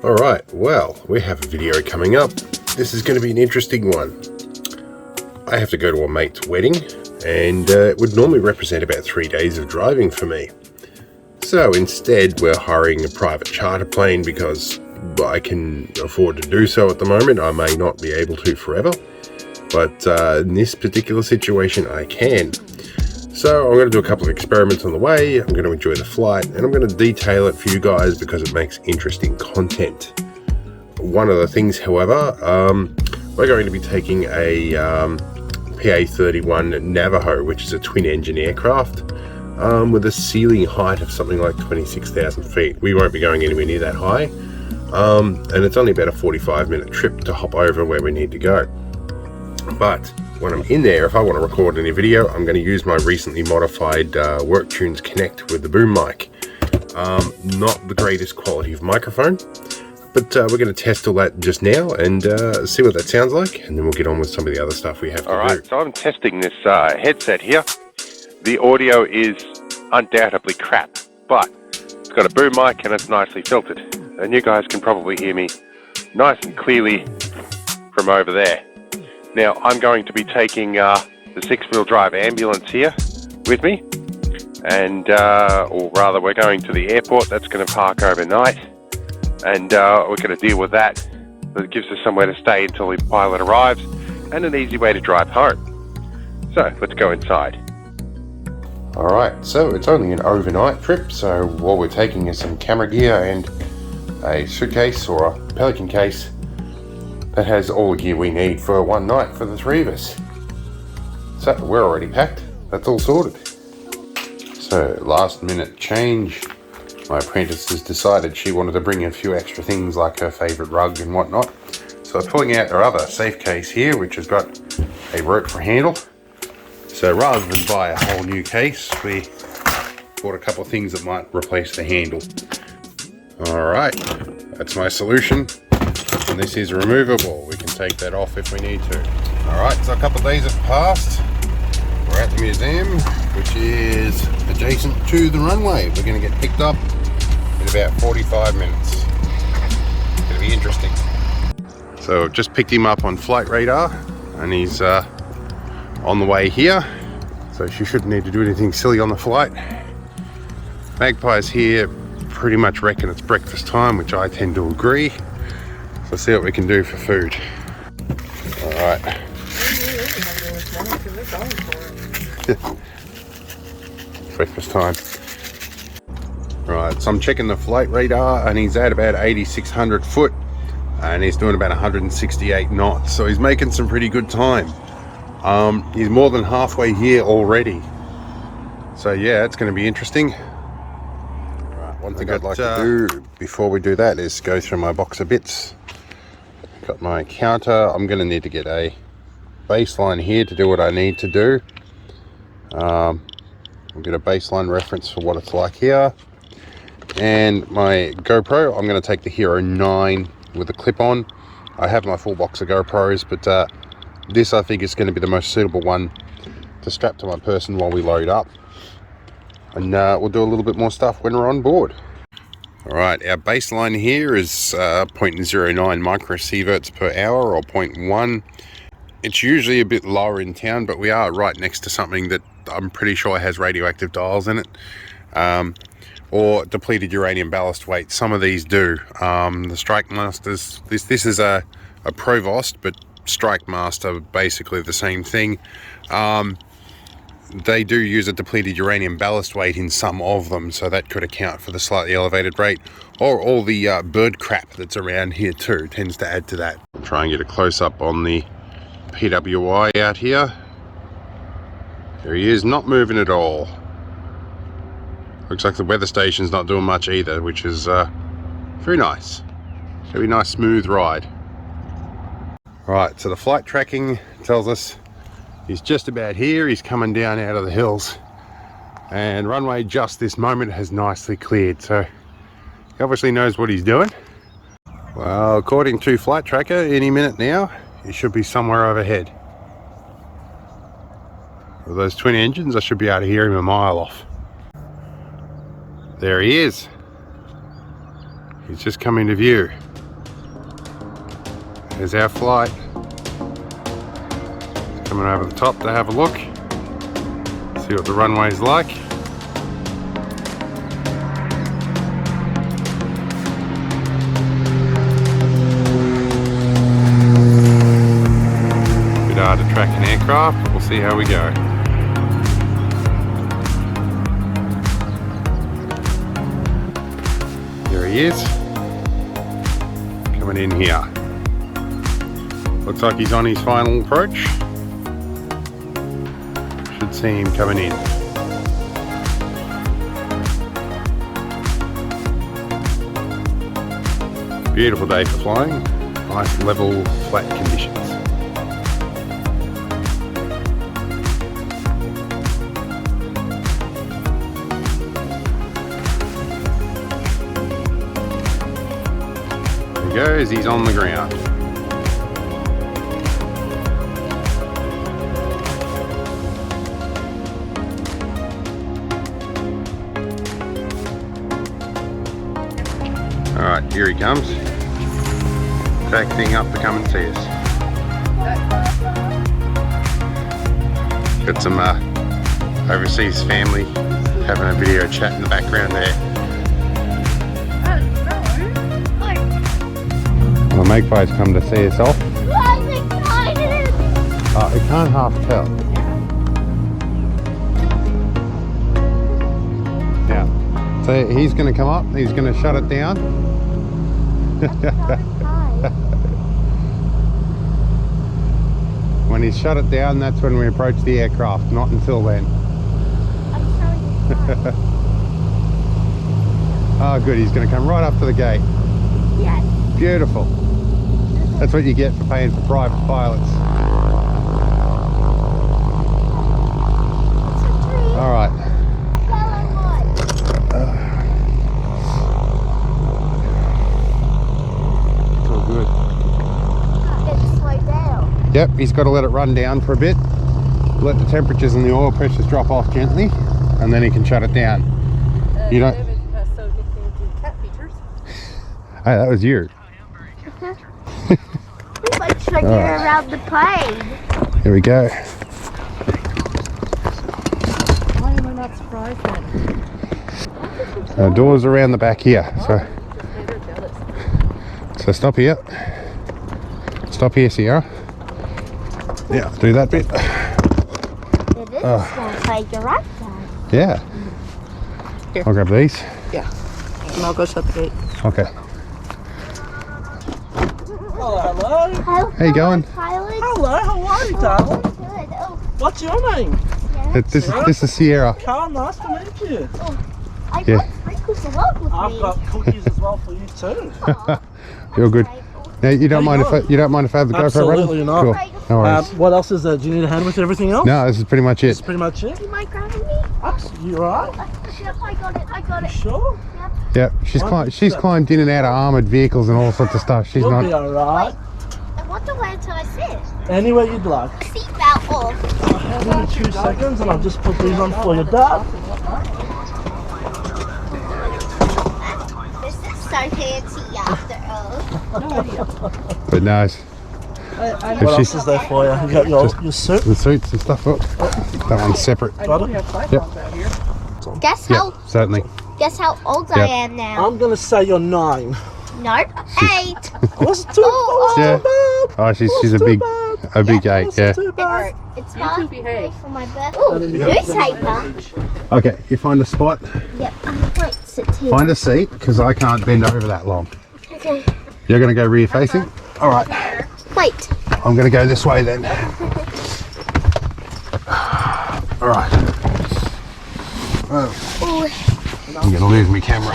Alright, well, we have a video coming up. This is going to be an interesting one. I have to go to a mate's wedding, and it would normally represent about 3 days of driving for me. So instead, we're hiring a private charter plane because I can afford to do so at the moment. I may not be able to forever, but in this particular situation, I can. So I'm going to do a couple of experiments on the way. I'm going to enjoy the flight, and I'm going to detail it for you guys because it makes interesting content. One of the things, however, we're going to be taking a PA-31 Navajo, which is a twin-engine aircraft with a ceiling height of something like 26,000 feet. We won't be going anywhere near that high, and it's only about a 45-minute trip to hop over where we need to go. But when I'm in there, if I want to record any video, I'm going to use my recently modified WorkTunes Connect with the boom mic. Not the greatest quality of microphone, but we're going to test all that just now and see what that sounds like, and then we'll get on with some of the other stuff we have to do. Alright, so I'm testing this headset here. The audio is undoubtedly crap, but it's got a boom mic and it's nicely filtered. And you guys can probably hear me nice and clearly from over there. Now, I'm going to be taking the six-wheel drive ambulance here with me, and or rather we're going to the airport. That's going to park overnight, and we're going to deal with that. That gives us somewhere to stay until the pilot arrives, and an easy way to drive home. So, let's go inside. Alright, so it's only an overnight trip, so what we're taking is some camera gear and a suitcase or a Pelican case that has all the gear we need for one night for the three of us. So we're already packed, that's all sorted. So last minute change, my apprentice has decided she wanted to bring in a few extra things like her favourite rug and whatnot. So I'm pulling out our other safe case here, which has got a rope for handle. So rather than buy a whole new case, we bought a couple of things that might replace the handle. Alright, that's my solution. And this is removable. We can take that off if we need to. Alright, so a couple of days have passed. We're at the museum, which is adjacent to the runway. We're going to get picked up in about 45 minutes. It's going to be interesting. So I've just picked him up on flight radar, and he's on the way here. So she shouldn't need to do anything silly on the flight. Magpies here pretty much reckon it's breakfast time, which I tend to agree. So let's see what we can do for food. Alright. Breakfast time. Right, so I'm checking the flight radar and he's at about 8,600 foot and he's doing about 168 knots. So he's making some pretty good time. He's more than halfway here already. So yeah, it's going to be interesting. One thing I'd like to do before we do that is go through my box of bits. Got my counter. I'm going to need to get a baseline here to do what I need to do. I'll get a baseline reference for what it's like here. And my GoPro, I'm going to take the Hero 9 with a clip on. I have my full box of GoPros, but this I think is going to be the most suitable one to strap to my person while we load up. And we'll do a little bit more stuff when we're on board. Alright, our baseline here is 0.09 microsieverts per hour, or 0.1. It's usually a bit lower in town, but we are right next to something that I'm pretty sure has radioactive dials in it. Or depleted uranium ballast weight. Some of these do. The Strike Masters, this is a Provost, but Strike Master, basically the same thing. They do use a depleted uranium ballast weight in some of them, so that could account for the slightly elevated rate. Or all the bird crap that's around here too tends to add to that. I'll try and get a close-up on the PWI out here. There he is, not moving at all. Looks like the weather station's not doing much either, which is very nice. It'll be a nice smooth ride. Right, so the flight tracking tells us he's just about here. He's coming down out of the hills, and runway just this moment has nicely cleared, so he obviously knows what he's doing. Well, according to flight tracker, any minute now he should be somewhere overhead. With those twin engines, I should be able to hear him a mile off. There he is. He's just come into view. There's our flight. Coming over the top to have a look. See what the runway's like. Bit hard to track an aircraft, but we'll see how we go. There he is. Coming in here. Looks like he's on his final approach. Should see him coming in. Beautiful day for flying. Nice level, flat conditions. There he goes, he's on the ground. Alright, here he comes. Taxiing up to come and see us. Got some overseas family having a video chat in the background there. Well, Magpie's come to see us off. I'm excited! Oh, it can't half tell. Yeah. So he's going to come up, he's going to shut it down. When he's shut it down, that's when we approach the aircraft, not until then. Oh good, he's going to come right up to the gate. Yes. Beautiful. That's what you get for paying for private pilots. Alright. It's all good. Slow down. Yep, he's got to let it run down for a bit. Let the temperatures and the oil pressures drop off gently, and then he can shut it down. You don't... Hey, that was you. Should I get around the plane? Here we go. Why am I not surprised then? Doors around the back here. So stop here. Stop here, Sierra. Yeah, do that bit. It is going to take a right down. Yeah. Here. I'll grab these. Yeah. And I'll go shut the gate. Okay. Hello. How you going? Pilot. Hello, how are you, darling? Good. Oh, What's your name? yeah. This is Sierra. Carl, nice to meet you. I Yeah. got sprinkles along with I've me. got cookies as well for you too. You're good. Now you don't How mind you if I, you don't mind if I have the GoPro Absolutely running? not. Cool. No worries. What else is there? Do you need a hand with everything else? No, this is pretty much That's it. pretty much it. Do you mind grabbing me? You alright? Yep, I got it. I got You it. sure? Yeah, she's climbed in and out of armoured vehicles and all sorts of stuff. She's You'll be not. alright. And what the way till I sit? Anywhere you'd like. Seatbelt off. Give me 2 seconds and I'll just put these on for your dad. This is so fancy after all. But no, it's What else is there for you? You got your suit. the suits and stuff. Oh, that one's separate. Got it? Guess Yep, how certainly. guess how old I Yep. am now. I'm gonna say you're 9. Nope. 8. Wasn't too, wasn't Yeah. too bad. Oh, she's Wasn't a too big, bad. a big eight. Yeah. Wasn't too bad. It's birthday for my birthday. Ooh, newspaper. Okay, you find a spot, Yep, I'm going to sit here. find a seat, because I can't bend over that long. Okay. You're going to go rear facing? All right, Wait. I'm going to go this way then. All right. Oh, Ooh. I'm going to lose my camera.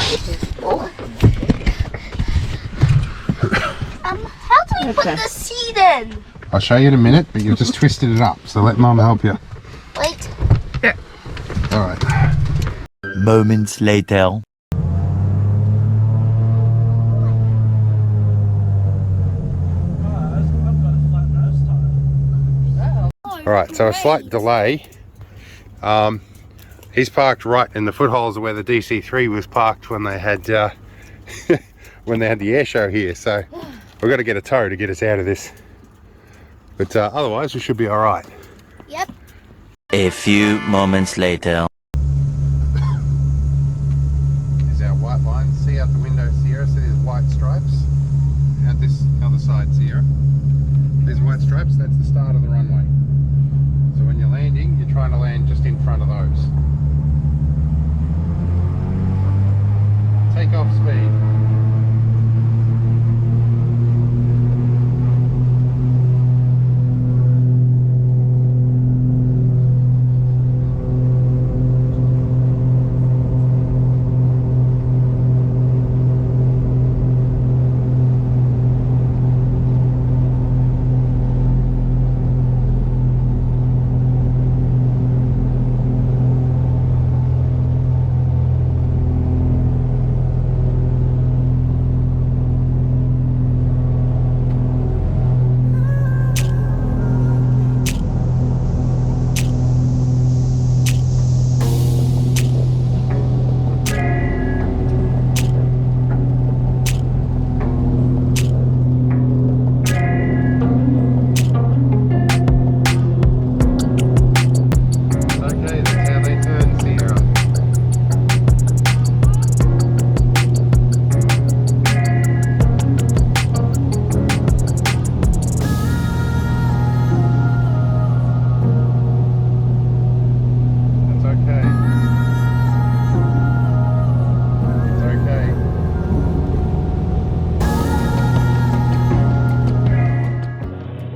How do we put the seat in? I'll show you in a minute, but you've just twisted it up, so let Mum help you. Wait. All right. Moments later. All right, so a slight delay. He's parked right in the footholes of where the DC-3 was parked when they had when they had the air show here. So We've got to get a tow to get us out of this. But otherwise, we should be all right. Yep. A few moments later. There's our white line. See out the window, Sierra? See these white stripes? Out this other side, Sierra. These white stripes, that's the start of the runway. So when you're landing, you're trying to land just in front of those. Take off speed.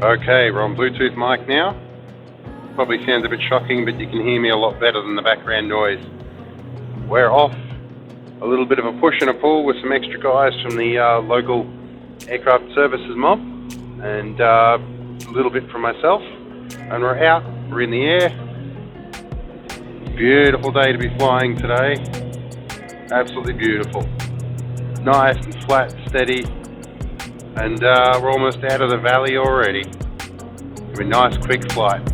Okay, we're on Bluetooth mic now. Probably sounds a bit shocking, but you can hear me a lot better than the background noise. We're off. A little bit of a push and a pull with some extra guys from the local aircraft services mob, and a little bit from myself. And we're out, we're in the air. Beautiful day to be flying today. Absolutely beautiful. Nice and flat, steady. And we're almost out of the valley already. It'll be a nice quick flight.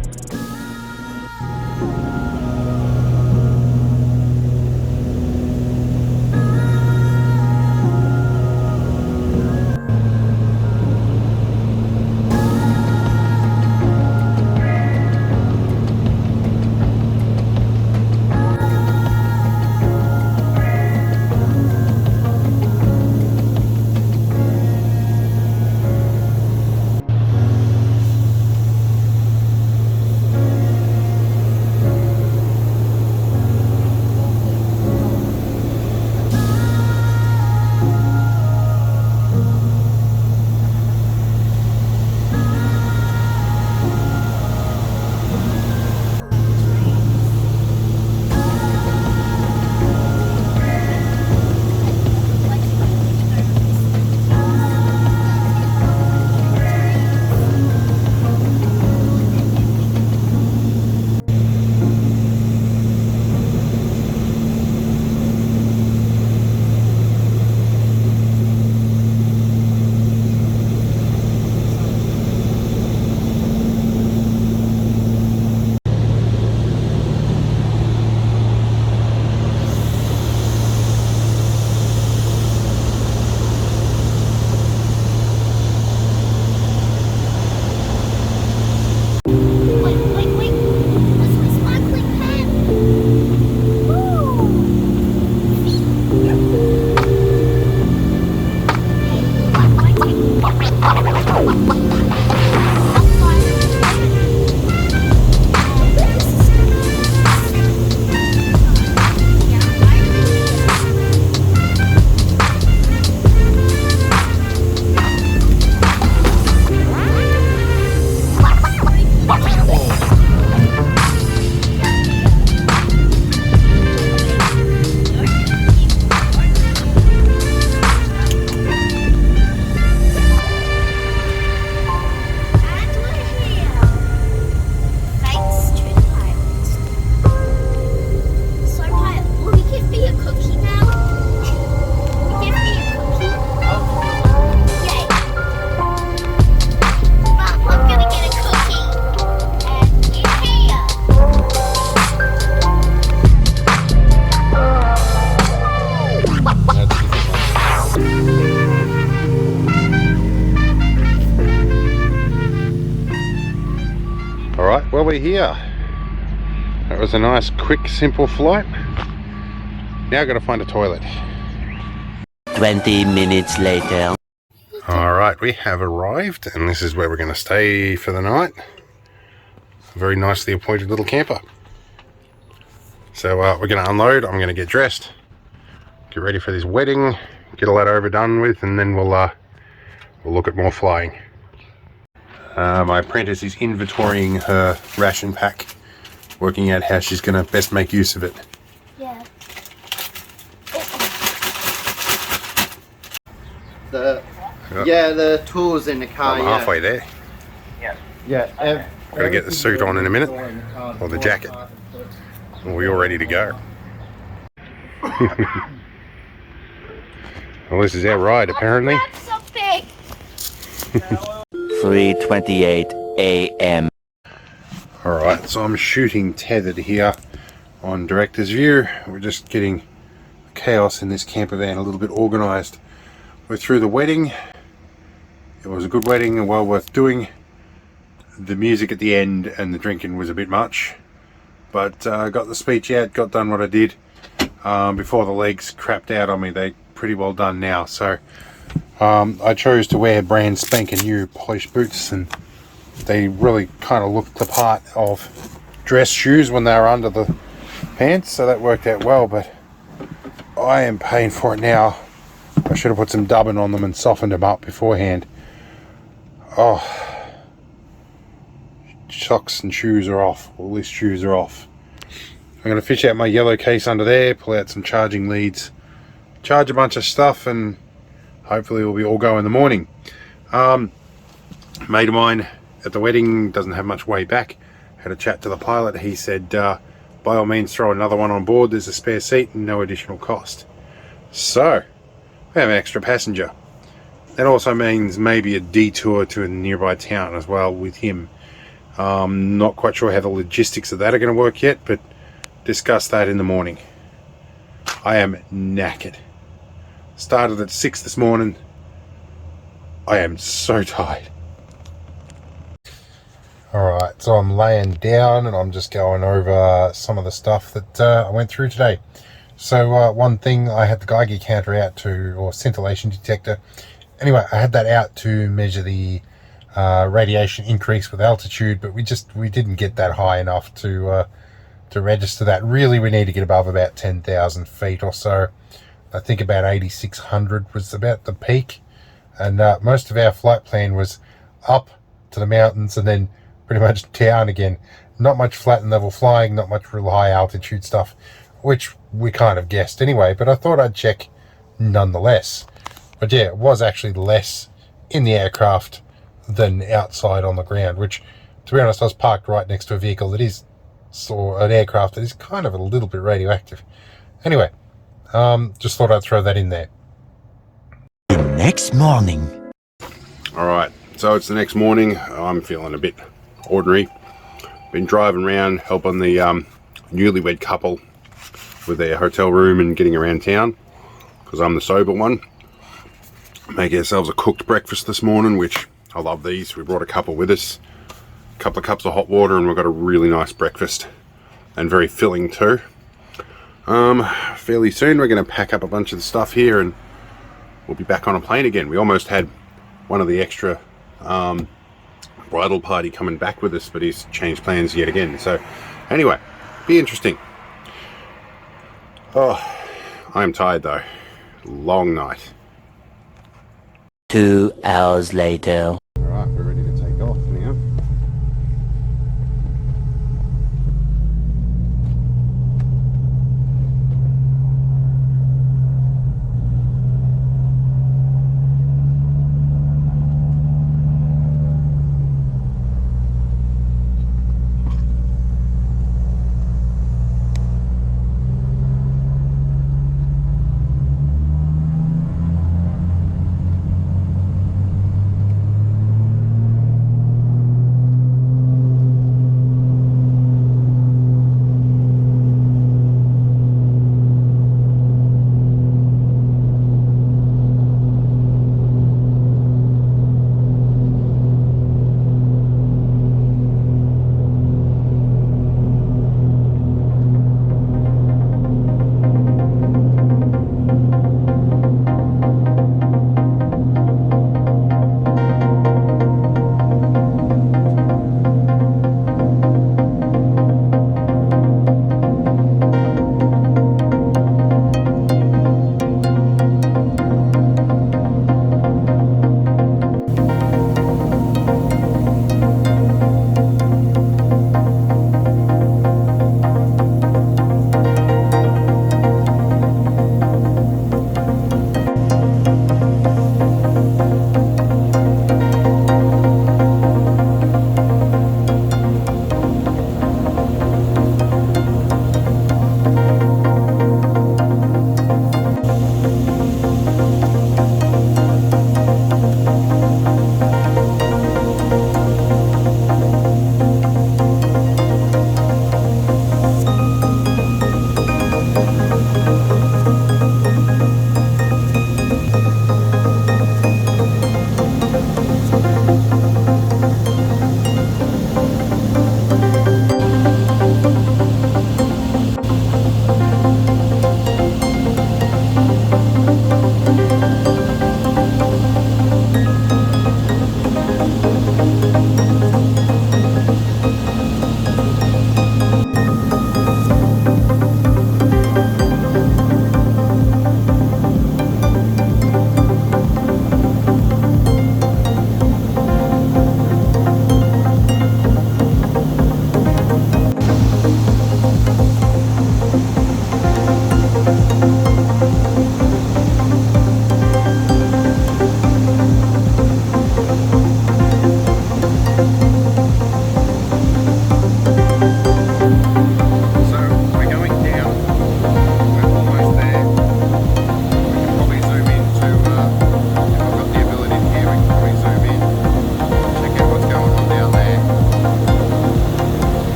we're here. That was a nice, quick, simple flight. Now I've got to find a toilet. 20 minutes later. Alright, we have arrived, and this is where we're going to stay for the night. A very nicely appointed little camper. So we're going to unload, I'm going to get dressed, get ready for this wedding, get all that overdone with, and then we'll look at more flying. My apprentice is inventorying her ration pack, working out how she's going to best make use of it. Yeah. The tools in the car. I'm halfway there. Yeah. Gotta get the suit on in a minute, or the jacket. We're all ready to go. Well, this is our ride apparently. Something. 3:28 a.m. Alright, so I'm shooting tethered here on director's view. We're just getting chaos in this camper van a little bit organised. We're through the wedding. It was a good wedding and well worth doing. The music at the end and the drinking was a bit much, but got the speech out, got done what I did before the legs crapped out on me. They're pretty well done now. So I chose to wear brand spanking new polished boots, and they really kind of looked the part of dress shoes when they were under the pants, so that worked out well. But I am paying for it now. I should have put some dubbing on them and softened them up beforehand. Oh, socks and shoes are off. All these shoes are off. I'm going to fish out my yellow case under there, pull out some charging leads, charge a bunch of stuff, and hopefully we'll be all go in the morning. Mate of mine at the wedding doesn't have much way back. Had a chat to the pilot. He said by all means throw another one on board. There's a spare seat and no additional cost. So we have an extra passenger. That also means maybe a detour to a nearby town as well with him. Not quite sure how the logistics of that are going to work yet, but discuss that in the morning. I am knackered. Started at 6 this morning. I am so tired. Alright, so I'm laying down and I'm just going over some of the stuff that I went through today. So one thing, I had the Geiger counter out to, or scintillation detector. Anyway, I had that out to measure the radiation increase with altitude, but we didn't get that high enough to register that. Really, we need to get above about 10,000 feet or so. I think about 8,600 was about the peak, and most of our flight plan was up to the mountains and then pretty much down again. Not much flat and level flying, not much real high altitude stuff, which we kind of guessed anyway, but I thought I'd check nonetheless. But yeah, it was actually less in the aircraft than outside on the ground, which, to be honest, I was parked right next to a vehicle that is, or an aircraft that is kind of a little bit radioactive. Anyway, just thought I'd throw that in there. The next morning. Alright, so it's the next morning. I'm feeling a bit ordinary. Been driving around helping the newlywed couple with their hotel room and getting around town, because I'm the sober one. Make ourselves a cooked breakfast this morning, which I love these. We brought a couple with us, a couple of cups of hot water, and we've got a really nice breakfast, and very filling too. Fairly soon we're going to pack up a bunch of the stuff here and we'll be back on a plane again. We almost had one of the extra bridal party coming back with us, but he's changed plans yet again. So anyway, be interesting. Oh, I'm tired though. Long night. 2 hours later. Alright, we're ready to take off now.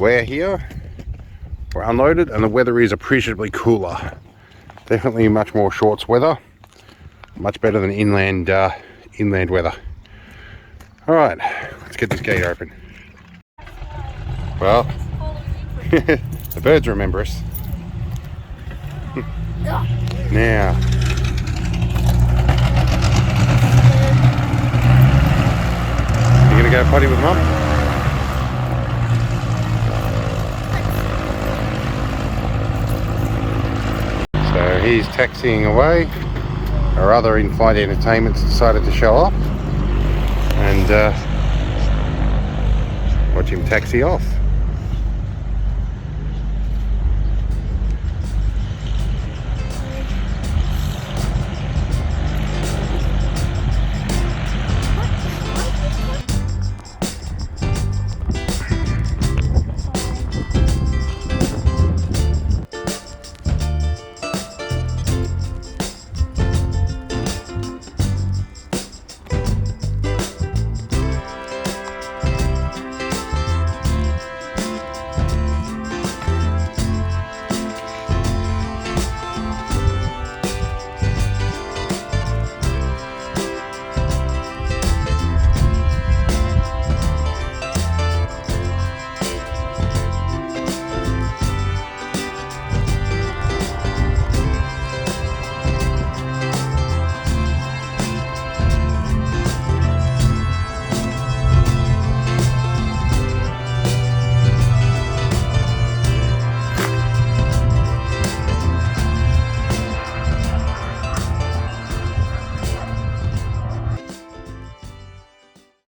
We're here, we're unloaded, and the weather is appreciably cooler. Definitely much more shorts weather, much better than inland weather. All right, let's get this gate open. Well, the birds remember us. Now, you gonna go potty with Mum? So he's taxiing away. Our other in-flight entertainments decided to show up and watch him taxi off.